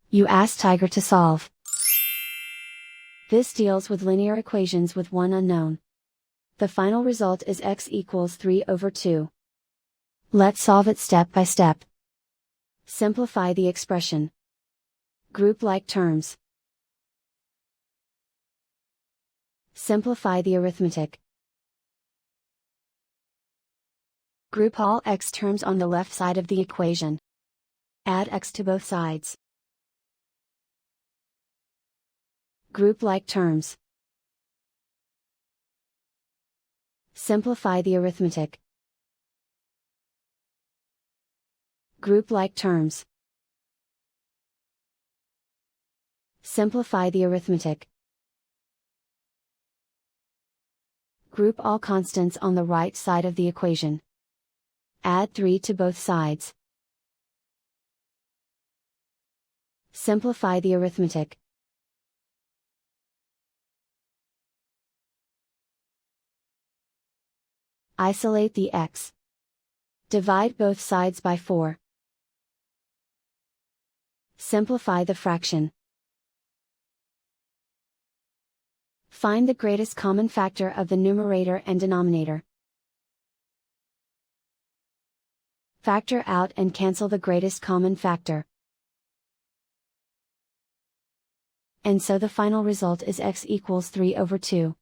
You ask Tiger to solve. This deals with linear equations with one unknown. The final result is x equals 3/2. Let's solve it step by step. Simplify the expression. Group like terms. Simplify the arithmetic. Group all x terms on the left side of the equation. Add x to both sides. Group like terms. Simplify the arithmetic. Group like terms. Simplify the arithmetic. Group all constants on the right side of the equation. Add 3 to both sides. Simplify the arithmetic. Isolate the x. Divide both sides by 4. Simplify the fraction. Find the greatest common factor of the numerator and denominator. Factor out and cancel the greatest common factor. And so the final result is x equals 3/2.